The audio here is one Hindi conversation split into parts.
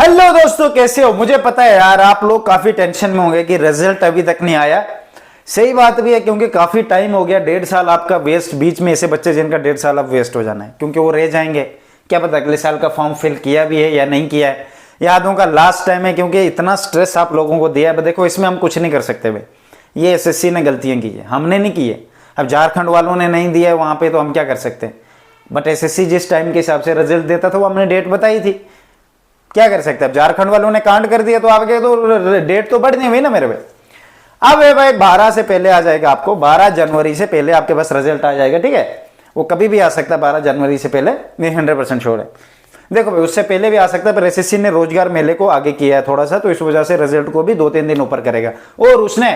हेलो दोस्तों, कैसे हो? मुझे पता है यार, आप लोग काफी टेंशन में होंगे कि रिजल्ट अभी तक नहीं आया। सही बात भी है, क्योंकि काफी टाइम हो गया, 1.5 साल आपका वेस्ट। बीच में ऐसे बच्चे जिनका 1.5 साल अब वेस्ट हो जाना है, क्योंकि वो रह जाएंगे। क्या पता अगले साल का फॉर्म फिल किया भी है या नहीं किया है। यादों का लास्ट टाइम है, क्योंकि इतना स्ट्रेस आप लोगों को दिया है। देखो, इसमें हम कुछ नहीं कर सकते भाई, ये एसएससी ने गलतियां की है, हमने नहीं की है। अब झारखंड वालों ने नहीं दिया है वहां पे, तो हम क्या कर सकते हैं। बट एसएससी जिस टाइम के हिसाब से रिजल्ट देता था, वो हमने डेट बताई थी, क्या कर सकते हैं। अब झारखंड वालों ने कांड कर दिया, तो आपके तो डेट तो बढ़ नहीं हुई ना मेरे भाई। अब भाई 12 से पहले आ जाएगा, आपको 12 जनवरी से पहले आपके पास रिजल्ट आ जाएगा। ठीक है, वो कभी भी आ सकता है 12 जनवरी से पहले, नहीं 100% श्योर है। देखो भाई, उससे पहले भी आ सकता है, पर एसएससी ने रोजगार मेले को आगे किया है थोड़ा सा, तो इस वजह से रिजल्ट को भी 2-3 दिन ऊपर करेगा। और उसने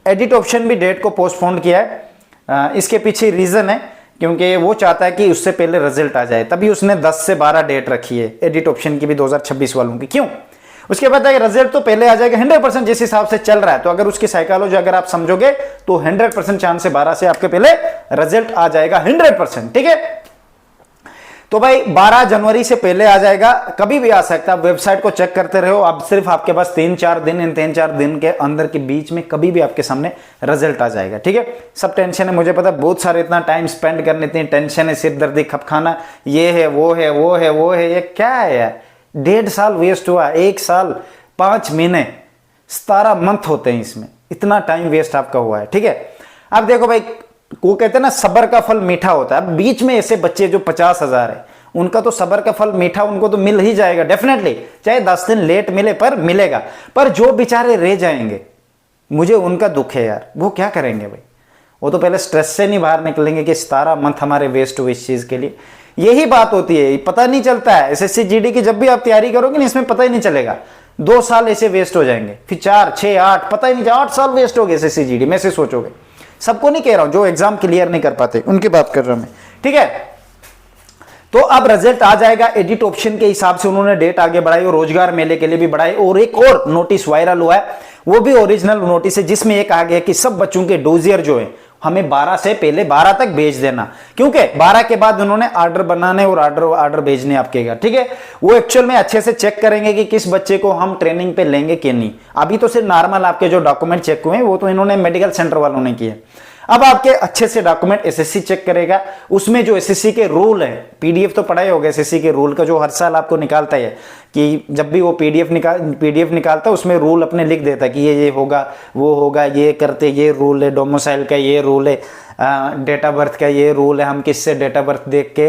एडिट ऑप्शन भी डेट को पोस्टपोन किया है। इसके पीछे रीजन है, क्योंकि वो चाहता है कि उससे पहले रिजल्ट आ जाए, तभी उसने 10 से 12 डेट रखी है एडिट ऑप्शन की भी, 2026 वालों की। क्यों? उसके बाद है रिजल्ट तो पहले आ जाएगा 100%, जिस हिसाब से चल रहा है। तो अगर उसकी साइकोलॉजी अगर आप समझोगे, तो 100% चांस है 12 से आपके पहले रिजल्ट आ जाएगा 100%। ठीक है, तो भाई 12 जनवरी से पहले आ जाएगा, कभी भी आ सकता है। आप वेबसाइट को चेक करते रहो, अब सिर्फ आपके पास 3-4 दिन, इन 3-4 दिन के अंदर के बीच में कभी भी आपके सामने रिजल्ट आ जाएगा। ठीक है, सब टेंशन है, मुझे पता, बहुत सारे इतना टाइम स्पेंड करने, इतनी टेंशन है, सिर दर्दी, खपखाना, ये है वो है वो है वो है, ये क्या है यार। 1.5 साल वेस्ट हुआ, 1 साल 5 महीने 17 मंथ होते हैं इसमें, इतना टाइम वेस्ट आपका हुआ है। ठीक है, अब देखो भाई, वो कहते हैं ना, सब्र का फल मीठा होता है। अब बीच में ऐसे बच्चे जो 50,000 है, उनका तो सब्र का फल मीठा, उनको तो मिल ही जाएगा डेफिनेटली, चाहे 10 दिन लेट मिले, पर मिलेगा। पर जो बेचारे रह जाएंगे, मुझे उनका दुख है यार। वो क्या करेंगे भाई? वो तो पहले स्ट्रेस से नहीं बाहर निकलेंगे कि 17 मंथ हमारे वेस्ट हुए इस चीज के लिए। यही बात होती है, पता नहीं चलता है। एसएससी जीडी की जब भी आप तैयारी करोगे ना, इसमें पता ही नहीं चलेगा, 2 साल ऐसे वेस्ट हो जाएंगे, फिर 4, 6, 8, पता ही नहीं, 8 साल वेस्ट हो गए एसएससी जीडी में से। सोचोगे, सबको नहीं कह रहा हूं, जो एग्जाम क्लियर नहीं कर पाते उनकी बात कर रहा हूं मैं। ठीक है, तो अब रिजल्ट आ जाएगा एडिट ऑप्शन के हिसाब से, उन्होंने डेट आगे बढ़ाई और रोजगार मेले के लिए भी बढ़ाई। और एक और नोटिस वायरल हुआ है, वो भी ओरिजिनल नोटिस है, जिसमें एक कहा गया कि सब बच्चों के डोजियर जो है, हमें 12 से पहले 12 तक भेज देना, क्योंकि 12 के बाद उन्होंने ऑर्डर बनाने और ऑर्डर भेजने आपके घर। ठीक है, वो एक्चुअल में अच्छे से चेक करेंगे कि किस बच्चे को हम ट्रेनिंग पे लेंगे कि नहीं। अभी तो सिर्फ नॉर्मल आपके जो डॉक्यूमेंट चेक हुए, वो तो इन्होंने मेडिकल सेंटर वालों ने किए। अब आपके अच्छे से डॉक्यूमेंट एसएससी चेक करेगा, उसमें जो एसएससी के रूल है, पीडीएफ तो पढ़ा ही होगा एसएससी के रूल का, जो हर साल आपको निकालता है कि जब भी वो पीडीएफ निकालता है, उसमें रूल अपने लिख देता है कि ये होगा, वो होगा, ये करते, ये रूल है, डोमिसाइल का ये रूल है, डेट ऑफ बर्थ का ये रूल है, हम किससे डेट ऑफ बर्थ देख के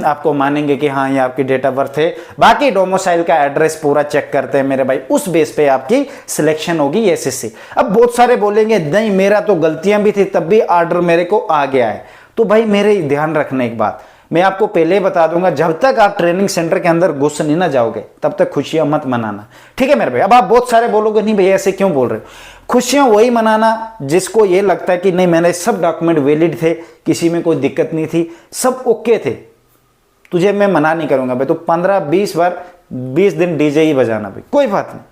आपको मानेंगे कि हाँ ये आपकी डेट ऑफ बर्थ है। बाकी डोमिसाइल का एड्रेस पूरा चेक करते हैं मेरे भाई, उस बेस पे आपकी सिलेक्शन होगी एसएससी। अब बहुत सारे बोलेंगे नहीं, मेरा तो गलतियां भी थी, तब भी ऑर्डर मेरे को आ गया है। तो भाई मेरे ध्यान रखना एक बात, मैं आपको पहले ही बता दूंगा, जब तक आप ट्रेनिंग सेंटर के अंदर घुस नहीं ना जाओगे, तब तक खुशियां मत मनाना। ठीक है मेरे भाई। अब आप बहुत सारे बोलोगे, नहीं भैया ऐसे क्यों बोल रहे हो? खुशियां वही मनाना जिसको ये लगता है कि नहीं, मैंने सब डॉक्यूमेंट वैलिड थे, किसी में कोई दिक्कत नहीं थी, सब ओके थे, तुझे मैं मना नहीं करूंगा भाई, तो 15-20 बार 20 दिन डीजे ही बजाना भाई, कोई बात नहीं।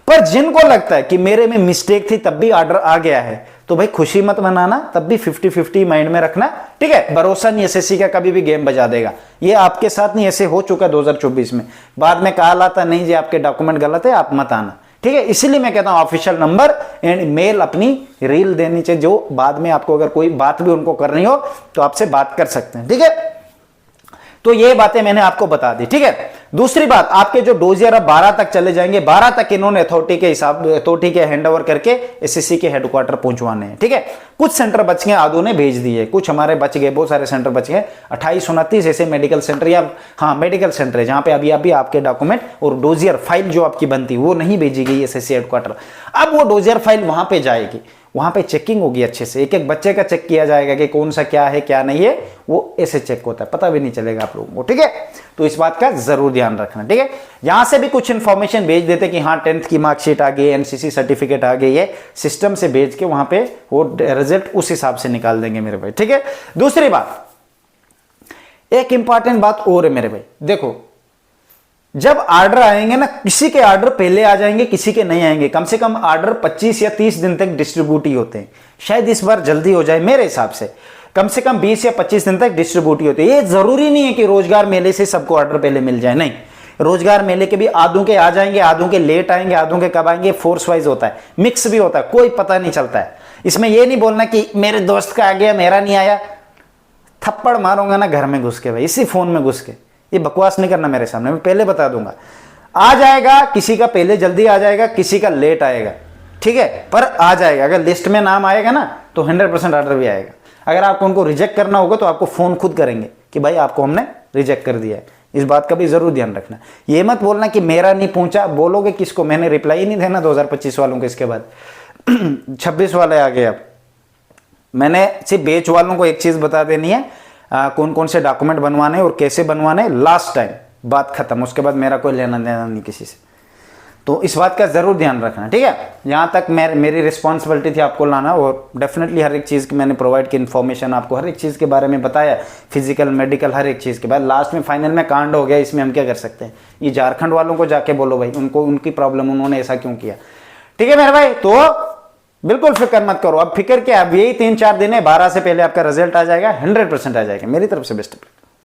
पर जिनको लगता है कि मेरे में मिस्टेक थी तब भी ऑर्डर आ गया है, तो भाई खुशी मत मनाना, तब भी 50-50 माइंड में रखना। ठीक है, भरोसा नहीं, एसएससी का कभी भी गेम बजा देगा। ये आपके साथ नहीं, ऐसे हो चुका 2024 में, बाद में कहा लाता नहीं जी आपके डॉक्यूमेंट गलत है, आप मत आना। ठीक है, इसीलिए मैं कहता हूं ऑफिशियल नंबर एंड मेल अपनी रील देनी चाहिए, जो बाद में आपको अगर कोई बात भी उनको करनी हो तो आपसे बात कर सकते हैं। ठीक है, तो ये बातें मैंने आपको बता दी। ठीक है, दूसरी बात, आपके जो डोजियर अब 12 तक चले जाएंगे, 12 तक इन्होंने अथॉरिटी के हैंडओवर करके एसएससी के हेडक्वार्टर पहुंचवाने हैं। ठीक है, कुछ सेंटर बच गए, आधों ने भेज दिए, कुछ हमारे बच गए, बहुत सारे सेंटर बच गए, 28-29 ऐसे मेडिकल सेंटर, या हाँ मेडिकल सेंटर है जहां पे अभी आपके डॉक्यूमेंट और डोजियर फाइल जो आपकी बनती वो नहीं भेजी गई एसएससी हेडक्वार्टर। अब वो डोजियर फाइल वहां पे जाएगी, वहां पे चेकिंग होगी अच्छे से, एक एक बच्चे का चेक किया जाएगा कि कौन सा क्या है क्या नहीं है, वो ऐसे चेक होता है, पता भी नहीं चलेगा आप लोगों को। ठीक है, तो इस बात का जरूर ध्यान रखना। ठीक है, यहां से भी कुछ इंफॉर्मेशन भेज देते कि हाँ 10th की मार्कशीट आ गई, एनसीसी सर्टिफिकेट आ गई है, सिस्टम से भेज के वहां पे वो रिजल्ट उस हिसाब से निकाल देंगे मेरे भाई। ठीक है, दूसरी बात, एक इंपॉर्टेंट बात और है मेरे भाई, देखो जब ऑर्डर आएंगे ना, किसी के ऑर्डर पहले आ जाएंगे, किसी के नहीं आएंगे। कम से कम ऑर्डर 25 या 30 दिन तक डिस्ट्रीब्यूट ही होते हैं, शायद इस बार जल्दी हो जाए मेरे हिसाब से। कम से कम 20 या 25 दिन तक डिस्ट्रीब्यूट ही होते हैं। ये जरूरी नहीं है कि रोजगार मेले से सबको ऑर्डर पहले मिल जाए, नहीं, रोजगार मेले के भी आधों के आ जाएंगे, आधों के लेट आएंगे, आधों के कब आएंगे, फोर्स वाइज होता है, मिक्स भी होता है, कोई पता नहीं चलता है। इसमें यह नहीं बोलना कि मेरे दोस्त का आ गया मेरा नहीं आया, थप्पड़ मारूंगा ना घर में घुस के भाई, इसी फोन में घुस के। ये बकवास नहीं करना मेरे सामने, मैं पहले बता दूंगा। आ जाएगा, किसी का पहले जल्दी आ जाएगा, किसी का लेट आएगा, ठीक है, पर आ जाएगा। अगर लिस्ट में नाम आएगा ना तो 100% ऑर्डर भी आएगा। अगर आपको उनको रिजेक्ट करना होगा तो आपको फोन खुद करेंगे कि भाई आपको हमने रिजेक्ट कर दिया है। इस बात का भी जरूर ध्यान रखना। ये मत बोलना कि मेरा नहीं पहुंचा, बोलोगे किसको, मैंने रिप्लाई ही नहीं देना 2025 वालों को। इसके बाद 26 वाले आ गए। अब मैंने सिर्फ बेच वालों को एक चीज बता देनी है, कौन कौन से डॉक्यूमेंट बनवाने और कैसे बनवाने, लास्ट टाइम, बात खत्म। उसके बाद मेरा कोई लेना देना नहीं किसी से। तो इस बात का जरूर ध्यान रखना, ठीक है। यहाँ तक मेरी रिस्पॉन्सिबिलिटी थी आपको लाना, और डेफिनेटली हर एक चीज़ की मैंने प्रोवाइड की इन्फॉर्मेशन, आपको हर एक चीज़ के बारे में बताया, फिजिकल मेडिकल हर एक चीज़ के बाद। लास्ट में फाइनल में कांड हो गया, इसमें हम क्या कर सकते हैं। ये झारखंड वालों को जाके बोलो भाई, उनको उनकी प्रॉब्लम, उन्होंने ऐसा क्यों किया, ठीक है मेरे भाई। तो बिल्कुल फिक्र मत करो, अब फिक्र क्या, अब यही 3-4 दिन है, 12 से पहले आपका रिजल्ट आ जाएगा, 100% आ जाएगा। मेरी तरफ से बेस्ट।